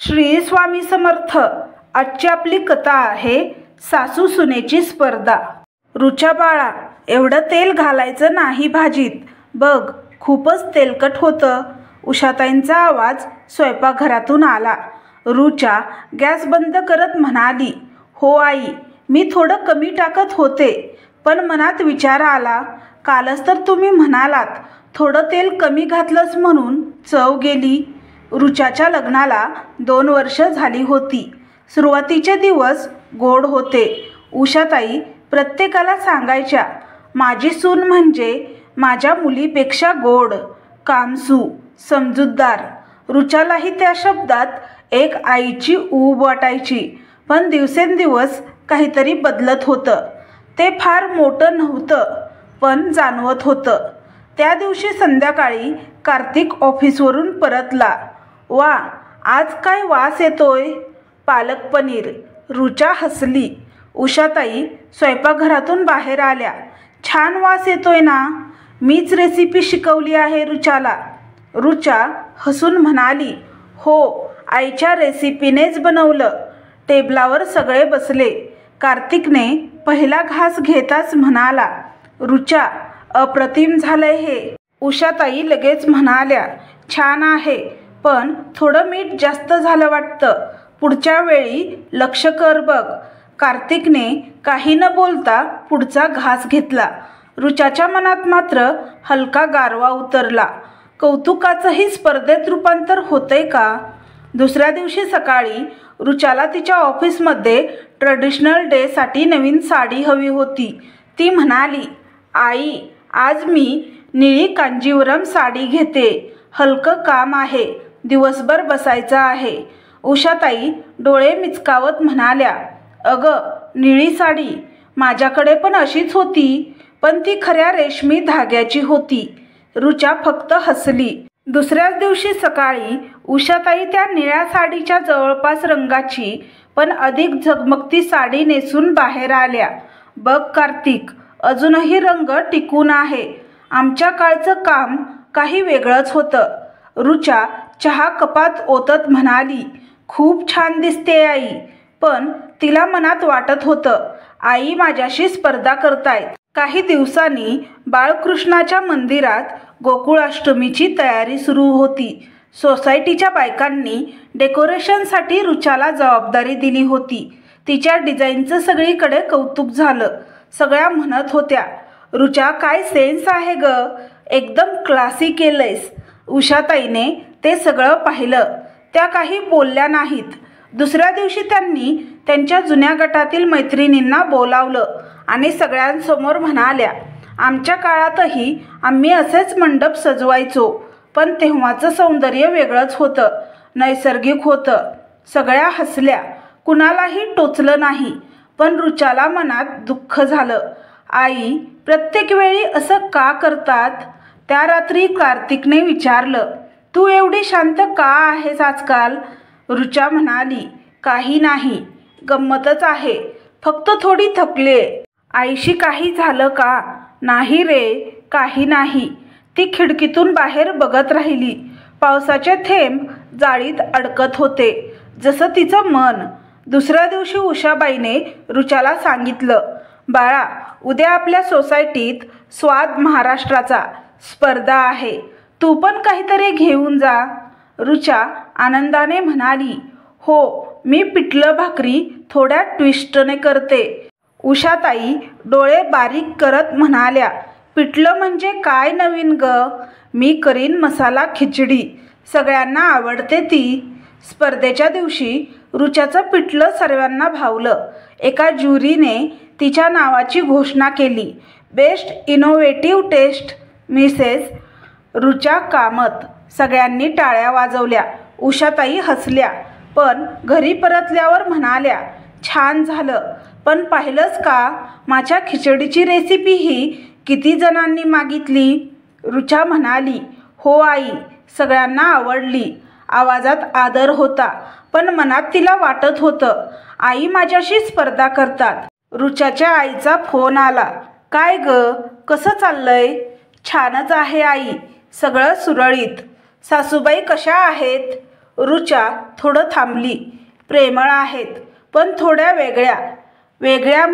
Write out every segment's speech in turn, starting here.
श्री स्वामी समर्थ। आजची आपली कथा आहे सासू सुनेची स्पर्धा। रुचा बाळा, एवढं तेल घालायचं नाही भाजीत, बघ खूपच तेलकट होतं। उषाताईंचा आवाज स्वयंपाकघरातून आला। रुचा गॅस बंद करत म्हणाली, हो आई, मी थोडं कमी टाकत होते, पण मनात विचार आला, कालच तर तुम्ही म्हणालात थोडं तेल कमी घातलंस म्हणून चव गेली। रुचाच्या लग्नाला 2 वर्ष झाली होती। सुरुवातीचे दिवस गोड होते। उषाताई प्रत्येकाला सांगायच्या, माझी सून म्हणजे माझ्या मुलीपेक्षा गोड, कामसू, समजूतदार। रुचालाही त्या शब्दात एक आईची ऊब वाटायची। पण दिवसेंदिवस काहीतरी बदलत होतं। ते फार मोठं नव्हतं, पण जाणवत होतं। त्या दिवशी संध्याकाळी कार्तिक ऑफिसवरून परतला। वा, आज काय वास येतोय? पालक पनीर। रुचा हसली। उषाताई स्वयंपाकघरातून बाहेर आल्या। छान वास येतोय ना? मीच रेसिपी शिकवली आहे रुचाला। रुचा हसून म्हणाली, हो, आईच्या रेसिपीनेच बनवलं। टेबलावर सगळे बसले। कार्तिकने पहिला घास घेताच म्हणाला, रुचा, अप्रतिम झालंय हे। उषाताई लगेच म्हणाल्या, छान आहे, पण थोडं मीठ जास्त झालं वाटतं, पुढच्या वेळी लक्ष कर बघ। कार्तिकने काही न बोलता पुढचा घास घेतला। रुचाच्या मनात मात्र हलका गारवा उतरला। कौतुकाचंही स्पर्धेत रूपांतर होतंय का? दुसऱ्या दिवशी सकाळी रुचाला तिच्या ऑफिसमध्ये ट्रेडिशनल डेसाठी नवीन साडी हवी होती। ती म्हणाली, आई, आज मी निळी कांजीवरम साडी घेते, हलकं काम आहे, दिवसभर बसायचं आहे। उषाताई डोळे मिचकावत म्हणाल्या, अगं, निळी साडी माझ्याकडे पण अशीच होती, पण ती खऱ्या रेशमी धाग्याची होती। रुचा फक्त हसली। दुसऱ्याच दिवशी सकाळी उषाताई त्या निळ्या साडीच्या जवळपास रंगाची पण अधिक झगमगती साडी नेसून बाहेर आल्या। बघ कार्तिक, अजूनही रंग टिकून आहे। आमच्या काळचं काम काही वेगळंच होतं। रुचा चहा कपात ओतत म्हणाली, खूप छान दिसते आई। पण तिला मनात वाटत होतं, आई माझ्याशी स्पर्धा करतायत। काही दिवसांनी बाळकृष्णाच्या मंदिरात गोकुळाष्टमीची तयारी सुरू होती। सोसायटीच्या बायकांनी डेकोरेशनसाठी रुचाला जबाबदारी दिली होती। तिच्या डिझाईनचं सगळीकडे कौतुक झालं। सगळ्या म्हणत होत्या, रुचा, काय सेन्स आहे ग, एकदम क्लासी केलंयस। उषाताईने ते सगळं पाहिलं। त्या काही बोलल्या नाहीत। दुसऱ्या दिवशी त्यांनी त्यांच्या जुन्या गटातील मैत्रिणींना बोलावलं आणि सगळ्यांसमोर म्हणाल्या, आमच्या काळातही आम्ही असेच मंडप सजवायचो, पण तेव्हाचं सौंदर्य वेगळंच होतं, नैसर्गिक होतं। सगळ्या हसल्या, कुणालाही टोचलं नाही। पण रुचाला मनात दुःख झालं। आई प्रत्येक वेळी असं का करतात? त्या रात्री कार्तिकने विचारलं, तू एवढी शांत का आहेस आजकाल? रुचा म्हणाली, काही नाही, गंमतच आहे, फक्त थोडी थकलीये। आईशी काही झालं का? नाही रे, काही नाही। ती खिडकीतून बाहेर बघत राहिली। पावसाचे थेंब जाळीत अडकत होते, जसं तिचं मन। दुसऱ्या दिवशी उषाबाईने रुचाला सांगितलं, बाळा, उद्या आपल्या सोसायटीत स्वाद महाराष्ट्राचा स्पर्धा आहे, तू पण काहीतरी घेऊन जा। रुचा आनंदाने म्हणाली, हो, मी पिठलं भाकरी थोड्या ट्विस्टने करते। उषाताई डोळे बारीक करत म्हणाल्या, पिठलं म्हणजे काय नवीन ग? मी करीन मसाला खिचडी, सगळ्यांना आवडते ती। स्पर्धेच्या दिवशी रुचाचं पिठलं सर्वांना भावलं। एका ज्युरीने तिच्या नावाची घोषणा केली, best innovative test Mrs Rucha Kamat. सगळ्यांनी टाळ्या वाजवल्या। उषाताई हसल्या, पण घरी परतल्यावर म्हणाल्या, छान झालं, पण पाहिलंस का, माझ्या खिचडीची रेसिपी ही किती जणांनी मागितली? रुचा म्हणाली, हो आई, सगळ्यांना आवडली। आवाजात आदर होता, पण मनात तिला वाटत होतं, आई माझ्याशी स्पर्धा करतात। रुचाच्या आईचा फोन आला, काय ग, कसं चाललंय? छानच आहे आई, सगळं सुरळीत। सासूबाई कशा आहेत? रुचा थोडं थांबली. प्रेमळ आहेत, पण थोड्या वेगळ्या. वेगळ्या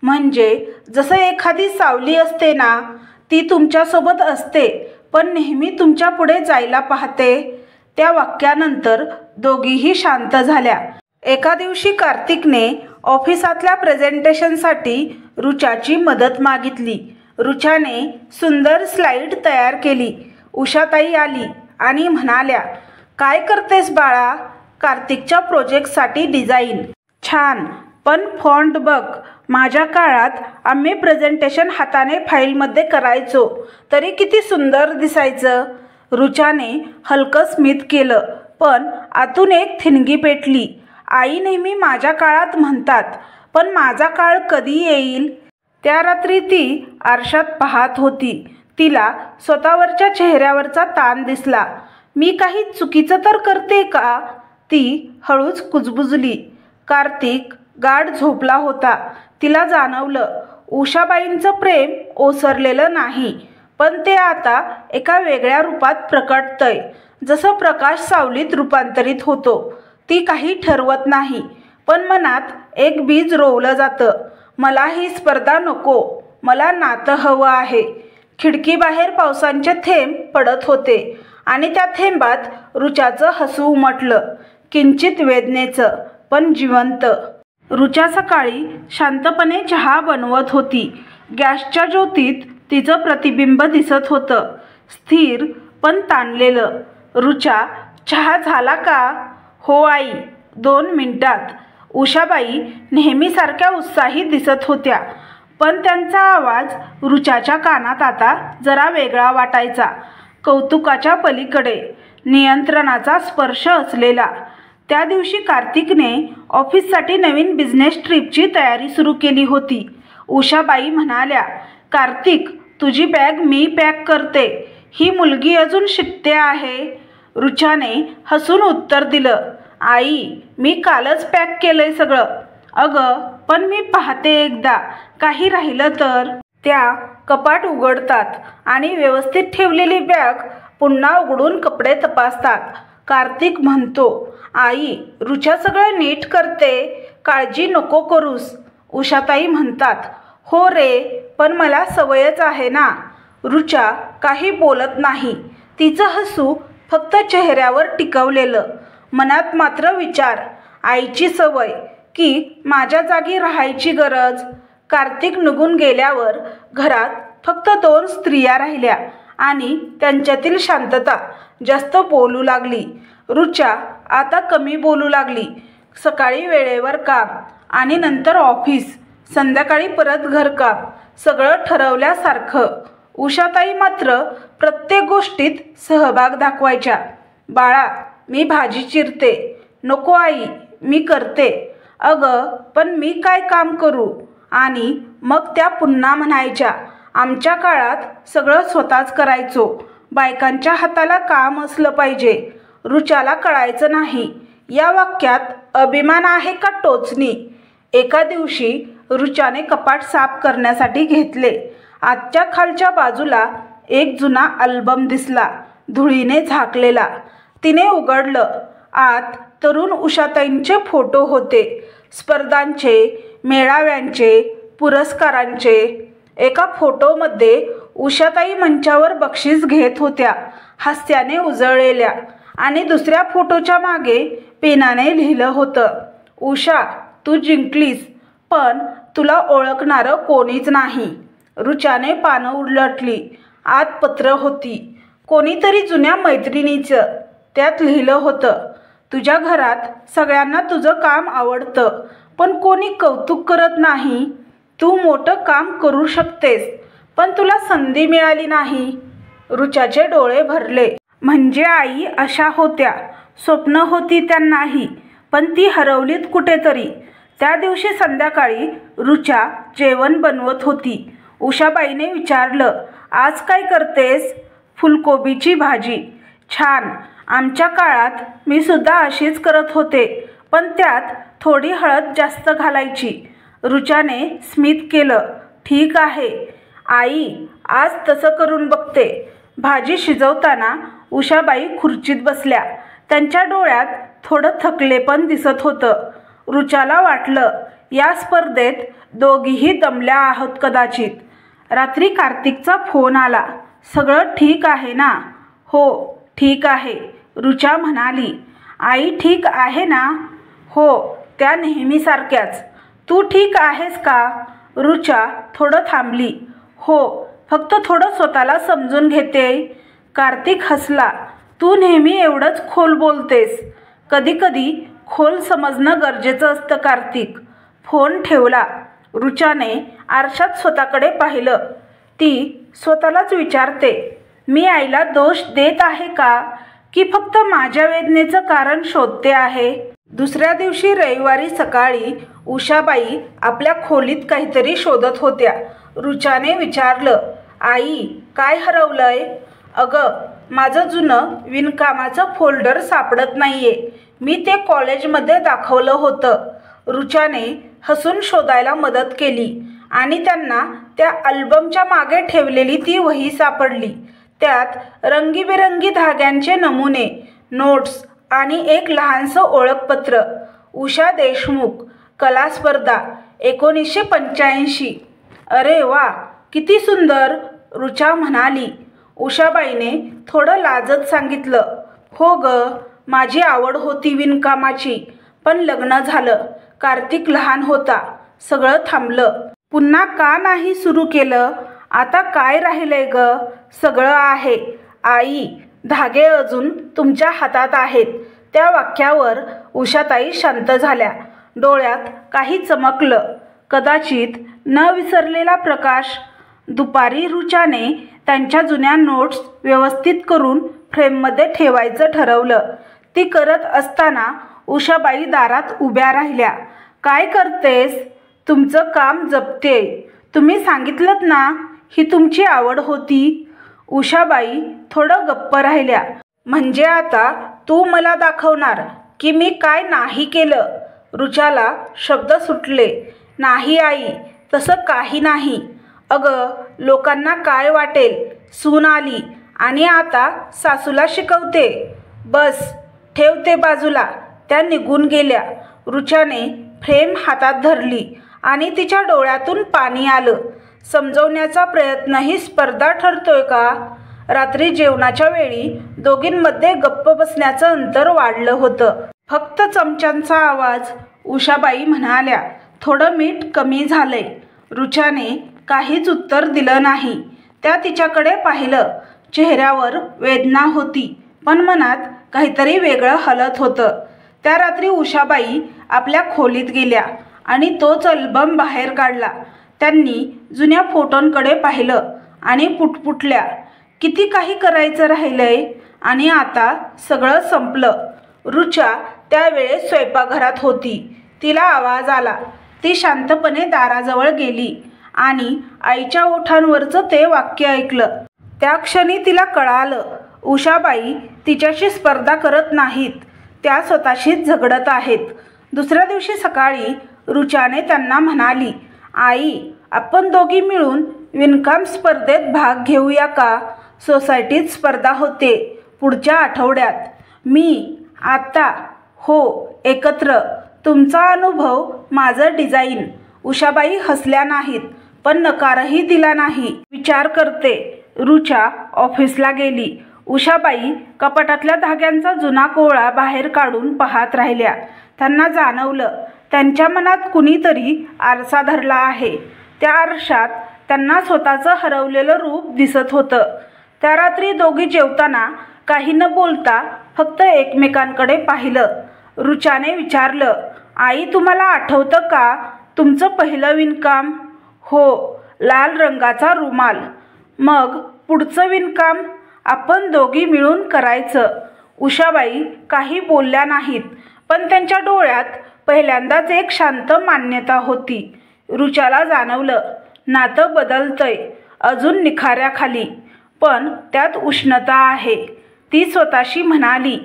म्हणजे जसं एखादी सावली असते ना, ती तुमच्यासोबत असते पण नेहमी तुमच्या पुढे जायला पाहते. त्या वाक्यानंतर दोघीही शांत झाल्या. एका दिवशी कार्तिकने ऑफिसातल्या प्रेझेंटेशनसाठी रुचाची मदत मागितली. रुचाने सुंदर स्लाईड तयार केली. उषाताई आली आणि म्हणाल्या, काय करतेस बाळा? कार्तिकच्या प्रोजेक्टसाठी डिझाईन छान, पण फॉन्ट बघ. माझ्या काळात आम्ही प्रेझेंटेशन हाताने फाईलमध्ये करायचो तरी किती सुंदर दिसायचं. रुचाने हलकं स्मित केलं, पण आतून एक ठिणगी पेटली. आई नेहमी माझ्या काळात म्हणतात, पण माझा काळ कधी येईल? त्या रात्री ती आरशात पाहत होती. तिला स्वतःवरच्या चेहऱ्यावरचा ताण दिसला. मी काही चुकीचं तर करते का? ती हळूच कुजबुजली. कार्तिक गाढ झोपला होता. तिला जाणवलं, उषाबाईंचं प्रेम ओसरलेलं नाही, पण ते आता एका वेगळ्या रूपात प्रकटतंय. जसं प्रकाश सावलीत रूपांतरित होतो. ती काही ठरवत नाही, पण मनात एक बीज रोवलं जातं. मला ही स्पर्धा नको, मला नातं हवं आहे. खिडकीबाहेर पावसाचे थेंब पडत होते आणि त्या थेंबात रुचाचं हसू उमटलं. किंचित वेदनेचं, पण जिवंत. रुचा सकाळी शांतपणे चहा बनवत होती. गॅसच्या ज्योतीत तिचं प्रतिबिंब दिसत होतं, स्थिर पण ताणलेलं. रुचा, चहा झाला का? हो आई, 2 मिनिटात. उषाबाई नेहमीसारख्या उत्साही दिसत होत्या, पण त्यांचा आवाज रुचाच्या कानात आता जरा वेगळा वाटायचा. कौतुकाच्या पलीकडे नियंत्रणाचा स्पर्श असलेला. त्या दिवशी कार्तिकने ऑफिससाठी नवीन बिझनेस ट्रिपची तयारी सुरू केली होती. उषाबाई म्हणाल्या, कार्तिक, तुझी बॅग मी पॅक करते. ही मुलगी अजून शिकते आहे. रुचाने हसून उत्तर दिलं, आई, मी कालच पॅक केलंय सगळं. अगं, पण मी पाहते एकदा काही राहिलं तर. त्या कपाट उघडतात आणि व्यवस्थित ठेवलेली बॅग पुन्हा उघडून कपडे तपासतात. कार्तिक म्हणतो, आई, रुचा सगळं नीट करते, काळजी नको करूस. उषाताई म्हणतात, हो रे, पण मला सवयच आहे ना. रुचा काही बोलत नाही. तिचं हसू फक्त चेहऱ्यावर टिकवलेलं, मनात मात्र विचार. आईची सवय की माझ्या जागी राहायची गरज. कार्तिक निघून गेल्यावर घरात फक्त 2 स्त्रिया राहिल्या आणि त्यांच्यातील शांतता जास्त बोलू लागली. रुचा आता कमी बोलू लागली. सकाळी वेळेवर काम आणि नंतर ऑफिस, संध्याकाळी परत घरकाम, सगळं ठरवल्यासारखं. उषाताई मात्र प्रत्येक गोष्टीत सहभाग दाखवायच्या. बाळा, मी भाजी चिरते. नको आई, मी करते. अगं, पण मी काय काम करू? आणि मग त्या पुन्हा म्हणायच्या, आमच्या काळात सगळं स्वतःच करायचो. बायकांच्या हाताला काम असलं पाहिजे. रुचाला कळायचं नाही, या वाक्यात अभिमान आहे का टोचणी. एका दिवशी रुचाने कपाट साफ करण्यासाठी घेतले. आतच्या खालच्या बाजूला एक जुना अल्बम दिसला, धुळीने झाकलेला. तिने उघडलं. आत तरुण उषाताईंचे फोटो होते. स्पर्धांचे, मेळाव्यांचे, पुरस्कारांचे. एका फोटोमध्ये उषाताई मंचावर बक्षीस घेत होत्या, हास्याने उजळलेल्या. आणि दुसऱ्या फोटोच्या मागे पेनाने लिहिलं होतं, उषा, तू जिंकलीस, पण तुला ओळखणारं कोणीच नाही. रुचाने पानं उलटली. आत पत्र होती, कोणीतरी जुन्या मैत्रिणीचं. त्यात लिहिलं होतं, तुझ्या घरात सगळ्यांना तुझं काम आवडतं, पण कोणी कौतुक करत नाही. तू मोठं काम करू शकतेस, पण तुला संधी मिळाली नाही. रुचाचे डोळे भरले. म्हणजे आई अशा होत्या. स्वप्न होती त्यांनाही, पण ती हरवलीत कुठेतरी. त्या दिवशी संध्याकाळी रुचा जेवण बनवत होती. उषाबाईने विचारलं, आज काय करतेस? फुलकोबीची भाजी. छान. आमच्या काळात मी सुद्धा अशीच करत होते, पण त्यात थोडी हळद जास्त घालायची. रुचाने स्मित केलं. ठीक आहे आई, आज तसं करून बघते. भाजी शिजवताना उषाबाई खुर्चीत बसल्या. त्यांच्या डोळ्यात थोडं थकलेपण दिसत होतं. रुचाला वाटलं या स्पर्धेत दोघीही दमल्या आहोत कदाचित. रात्री कार्तिकचा फोन आला. सगळं ठीक आहे ना? हो ठीक आहे, रुचा म्हणाली. आई ठीक आहे ना? हो, त्या नेहमीसारख्याच. तू ठीक आहेस का? रुचा थोडं थांबली. हो, फक्त थोडं स्वतःला समजून घेते. कार्तिक हसला. तू नेहमी एवढंच खोल बोलतेस. कधी कधी खोल समजणं गरजेचं असतं कार्तिक. फोन ठेवला. रुचाने आरशात स्वतःकडे पाहिलं. ती स्वतःलाच विचारते, मी आईला दोष देत आहे का, की फक्त माझ्या वेदनेचं कारण शोधते आहे? दुसऱ्या दिवशी रविवारी सकाळी उषाबाई आपल्या खोलीत काहीतरी शोधत होत्या. रुचाने विचारलं, आई काय हरवलंय? अगं, माझं जुनं विणकामाचं फोल्डर सापडत नाहीये. मी ते कॉलेजमध्ये दाखवलं होतं. रुचाने हसून शोधायला मदत केली आणि त्यांना त्या अल्बमच्या मागे ठेवलेली ती वही सापडली. त्यात रंगीबेरंगी धाग्यांचे नमुने, नोट्स आणि एक लहानसं ओळखपत्र. उषा देशमुख, कला स्पर्धा 1985. अरे वा, किती सुंदर, रुचा म्हणाली. उषाबाईने थोडं लाजत सांगितलं, हो ग, माझी आवड होती विणकामाची, पण लग्न झालं. कार्तिक लहान होता. सगळं थांबलं. पुन्हा का नाही सुरू केलं? आता काय राहिलंय ग? सगळं आहे आई, धागे अजून तुमच्या हातात आहेत. त्या वाक्यावर उषाताई शांत झाल्या. डोळ्यात काही चमकलं, कदाचित न विसरलेला प्रकाश. दुपारी रुचाने त्यांच्या जुन्या नोट्स व्यवस्थित करून फ्रेममध्ये ठेवायचं ठरवलं. ती करत असताना उषाबाई दारात उभ्या राहिल्या. काय करतेस? तुमचं काम जपते. तुम्ही सांगितलंत ना, ही तुमची आवड होती. उषाबाई थोडं गप्प राहिल्या. म्हणजे आता तू मला दाखवणार की मी काय नाही केलं? रुचाला शब्द सुटले. नाही आई, तसं काही नाही. अगं, लोकांना काय वाटेल? सून आली आणि आता सासूला शिकवते. बस, ठेव ते बाजूला. त्या निघून गेल्या. रुचाने फ्रेम हातात धरली आणि तिच्या डोळ्यातून पाणी आलं. समजवण्याचा प्रयत्नही स्पर्धा ठरतोय का? रात्री जेवणाच्या वेळी दोघींमध्ये गप्प बसण्याचं अंतर वाढलं होतं. फक्त चमच्यांचा आवाज. उषाबाई म्हणाल्या, थोडं मीठ कमी झालंय. रुचाने काहीच उत्तर दिलं नाही. त्या तिच्याकडे पाहिलं. चेहऱ्यावर वेदना होती, पण मनात काहीतरी वेगळं हलत होतं. त्या रात्री उषाबाई आपल्या खोलीत गेल्या आणि तोच अल्बम बाहेर काढला. त्यांनी जुन्या फोटोंकडे पाहिलं आणि पुटपुटल्या. किती काही करायचं राहिलंय आणि आता सगळं संपलं. रुचा त्यावेळेस स्वयंपाकघरात होती. तिला आवाज आला. ती शांतपणे दाराजवळ गेली आणि आईच्या ओठांवरचं ते वाक्य ऐकलं. त्या क्षणी तिला कळालं, उषाबाई तिच्याशी स्पर्धा करत नाहीत, त्या स्वतःशीच झगडत आहेत. दुसऱ्या दिवशी सकाळी रुचाने त्यांना म्हणाली, आई, आपण दोघी मिळून विणकाम स्पर्धेत भाग घेऊया का? सोसायटीत स्पर्धा होते पुढच्या आठवड्यात. मी आता. हो, एकत्र. तुमचा अनुभव, माझं डिझाईन. उषाबाई हसल्या नाहीत, पण नकारही दिला नाही. विचार करते. रुचा ऑफिसला गेली. उषाबाई कपाटातल्या धाग्यांचा जुना कोळा बाहेर काढून पाहत राहिल्या. त्यांना जाणवलं त्यांच्या मनात कुणीतरी आरसा धरला आहे. त्या आरशात त्यांना स्वतःचं हरवलेलं रूप दिसत होतं. त्या रात्री दोघी जेवताना काही न बोलता फक्त एकमेकांकडे पाहिलं. रुचाने विचारलं, आई, तुम्हाला आठवतं का तुमचं पहिलं विणकाम? हो, लाल रंगाचा रुमाल. मग पुढचं विणकाम आपण दोघी मिळून करायचं. उषाबाई काही बोलल्या नाहीत, पण त्यांच्या डोळ्यात पहिल्यांदाच एक शांत मान्यता होती. रुचाला जाणवलं, नातं बदलतंय, अजून निखाऱ्याखाली, पण त्यात उष्णता आहे. ती स्वतःशी म्हणाली,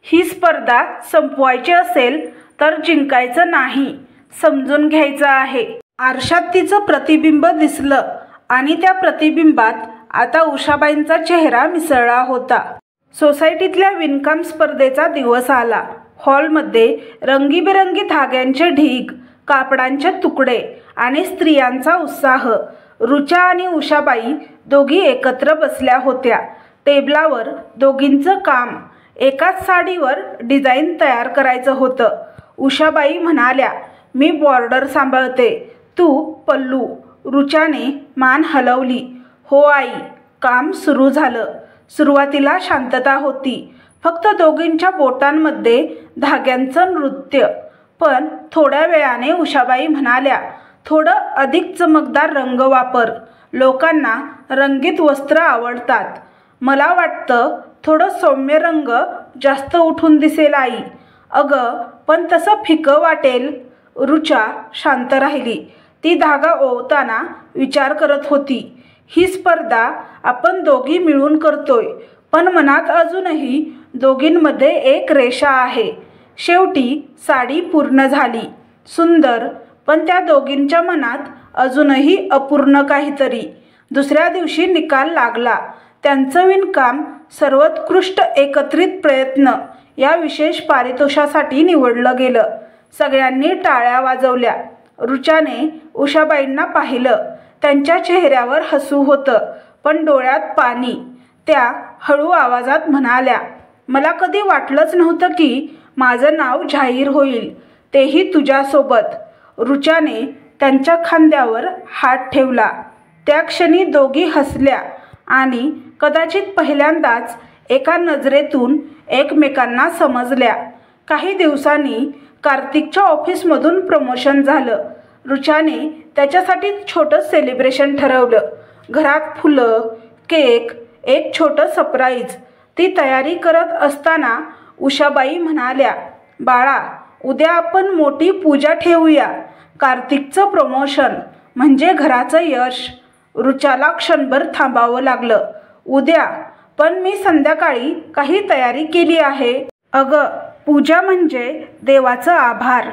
ही स्पर्धा संपवायची असेल तर जिंकायचं नाही, समजून घ्यायचं आहे. आरशात तिचं प्रतिबिंब दिसलं आणि त्या प्रतिबिंबात आता उषाबाईंचा चेहरा मिसळला होता. सोसायटीतल्या विणकाम स्पर्धेचा दिवस आला. हॉलमध्ये रंगीबेरंगी धाग्यांचे ढीग, कापडांचे तुकडे आणि स्त्रियांचा उत्साह. रुचा आणि उषाबाई दोघी एकत्र बसल्या होत्या. टेबलावर दोघींचं काम. एकाच साडीवर डिझाईन तयार करायचं होतं. उषाबाई म्हणाल्या, मी बॉर्डर सांभाळते, तू पल्लू. रुचाने मान हलवली. हो आई. काम सुरू झालं. सुरुवातीला शांतता होती. फक्त दोघींच्या बोटांमध्ये धाग्यांचं नृत्य. पण थोड्या वेळाने उषाबाई म्हणाल्या, थोडं अधिक चमकदार रंग वापर. लोकांना रंगीत वस्त्र आवडतात. मला वाटतं थोडं सौम्य रंग जास्त उठून दिसेल आई. अगं, पण तसं फिकं वाटेल. रुचा शांत राहिली. ती धागा ओवताना विचार करत होती, ही स्पर्धा आपण दोघी मिळून करतोय, पण मनात अजूनही दोघींमध्ये एक रेषा आहे. शेवटी साडी पूर्ण झाली. सुंदर, पण त्या दोघींच्या मनात अजूनही अपूर्ण काहीतरी. दुसऱ्या दिवशी निकाल लागला. त्यांचं विणकाम सर्वोत्कृष्ट एकत्रित प्रयत्न या विशेष पारितोषासाठी निवडलं गेलं. सगळ्यांनी टाळ्या वाजवल्या. रुचाने उषाबाईंना पाहिलं. त्यांच्या चेहऱ्यावर हसू होतं, पण डोळ्यात पाणी. त्या हळू आवाजात म्हणाल्या, मला कधी वाटलंच नव्हतं की माझं नाव जाहीर होईल, तेही तुझ्यासोबत. रुचाने त्यांच्या खांद्यावर हात ठेवला. त्या क्षणी दोघी हसल्या आणि कदाचित पहिल्यांदाच एका नजरेतून एकमेकांना समजल्या. काही दिवसांनी कार्तिकच्या ऑफिसमधून प्रमोशन झालं. रुचाने त्याच्यासाठी छोटं सेलिब्रेशन ठरवलं. घरात फुलं, केक, एक छोटं सरप्राईज. ती तयारी करत असताना उषाबाई म्हणाल्या, बाळा, उद्या आपण मोठी पूजा ठेवूया. कार्तिकचं प्रमोशन म्हणजे घराचं यश. रुचाला क्षणभर थांबावं लागलं. उद्या? पण मी संध्याकाळी काही तयारी केली आहे. अगं, पूजा म्हणजे देवाचं आभार.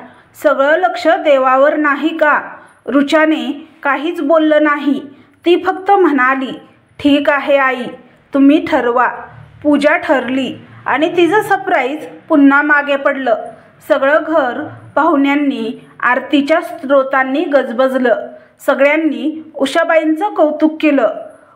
सगळं लक्ष देवावर नाही का? रुचाने काहीच बोललं नाही. ती फक्त म्हणाली, ठीक आहे आई, तुम्ही ठरवा. पूजा ठरली आणि तिचं सरप्राईज पुन्हा मागे पडलं. सगळं घर पाहुण्यांनी, आरतीच्या स्त्रोतांनी गजबजलं. सगळ्यांनी उषाबाईंचं कौतुक केलं.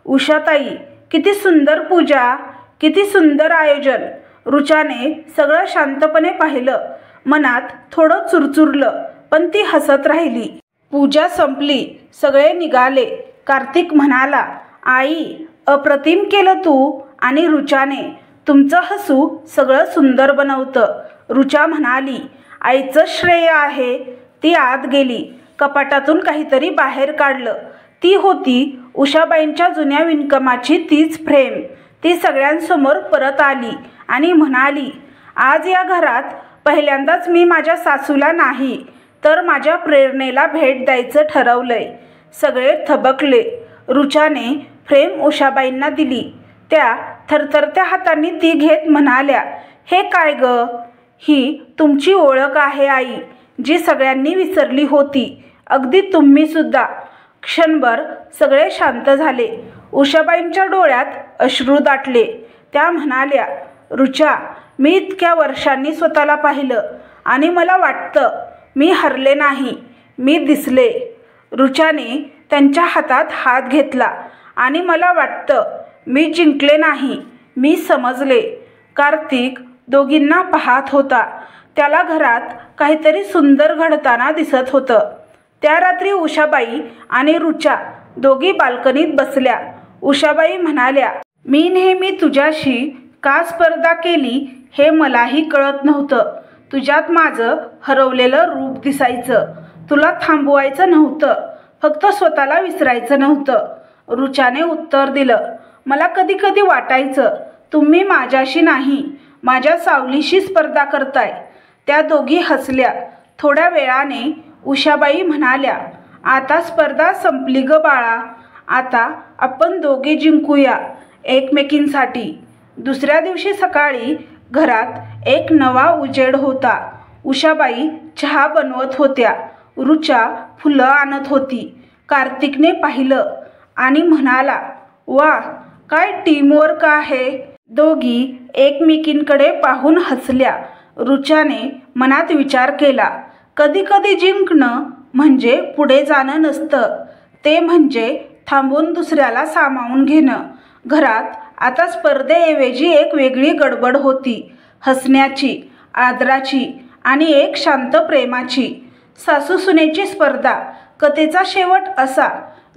उषाताई, किती सुंदर पूजा, किती सुंदर आयोजन. रुचाने सगळं शांतपणे पाहिलं. मनात थोडं चुरचुरलं, पण ती हसत राहिली. पूजा संपली. सगळे निघाले. कार्तिक म्हणाला, आई, अप्रतिम केलं तू आणि रुचाने. तुमचं हसू सगळं सुंदर बनवतं. रुचा म्हणाली, आईचं श्रेय आहे. ती आत गेली. कपाटातून काहीतरी बाहेर काढलं. ती होती उषाबाईंच्या जुन्या विणकामाची तीच फ्रेम. ती सगळ्यांसमोर परत आली आणि म्हणाली, आज या घरात पहिल्यांदाच मी माझ्या सासूला नाही, तर माझ्या प्रेरणेला भेट द्यायचं ठरवलंय. सगळे थबकले. रुचाने फ्रेम उषाबाईंना दिली. त्या थरथरत्या हातांनी ती घेत म्हणाल्या, हे काय ग? ही तुमची ओळख आहे आई, जी सगळ्यांनी विसरली होती, अगदी तुम्ही सुद्धा. क्षणभर सगळे शांत झाले. उषाबाईंच्या डोळ्यात अश्रू दाटले. त्या म्हणाल्या, रुचा, मी इतक्या वर्षांनी स्वतःला पाहिलं आणि मला वाटतं मी हरले नाही, मी दिसले. रुचाने त्यांच्या हातात हात घेतला आणि मला वाटतं मी जिंकले नाही, मी समजले. कार्तिक दोघींना पाहत होता. त्याला घरात काहीतरी सुंदर घडताना दिसत होतं. त्या रात्री उषाबाई आणि रुचा दोघी बाल्कनीत बसल्या. उषाबाई म्हणाल्या, मी नेहमी तुझ्याशी का स्पर्धा केली हे मलाही कळत नव्हतं. तुझ्यात माझं हरवलेलं रूप दिसायचं. तुला थांबवायचं नव्हतं, फक्त स्वतःला विसरायचं नव्हतं. रुचाने उत्तर दिलं, मला कधी कधी वाटायचं तुम्ही माझ्याशी नाही, माझ्या सावलीशी स्पर्धा करताय. त्या दोघी हसल्या. थोड्या वेळाने उषाबाई म्हणाल्या, आता स्पर्धा संपली ग बाळा. आता आपण दोघे जिंकूया एकमेकींसाठी. दुसऱ्या दिवशी सकाळी घरात एक नवा उजेड होता. उषाबाई चहा बनवत होत्या. रुचा फुलं आणत होती. कार्तिकने पाहिलं आणि म्हणाला, वा, काय टीमवर्क आहे. दोघी एकमेकींकडे पाहून हसल्या. रुचाने मनात विचार केला, कधी कधी जिंकणं म्हणजे पुढे जाणं नसतं, ते म्हणजे थांबून दुसऱ्याला सामावून घेणं. घरात आता स्पर्धेऐवजी एक वेगळी गडबड होती, हसण्याची, आदराची आणि एक शांत प्रेमाची. सासू सुनेची स्पर्धा. कथेचा शेवट असा,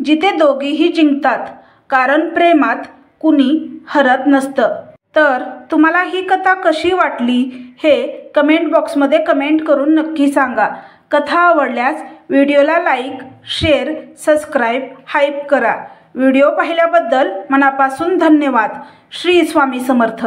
जिथे दोघीही जिंकतात, कारण प्रेमात कुणी हरत नसतं. तर तुम्हाला ही कथा कशी वाटली हे कमेंट बॉक्समध्ये कमेंट करून नक्की सांगा. कथा आवडल्यास व्हिडिओला लाईक, शेअर, सबस्क्राईब, हाईप करा. व्हिडिओ पाहिल्याबद्दल मनापासून धन्यवाद. श्री स्वामी समर्थ.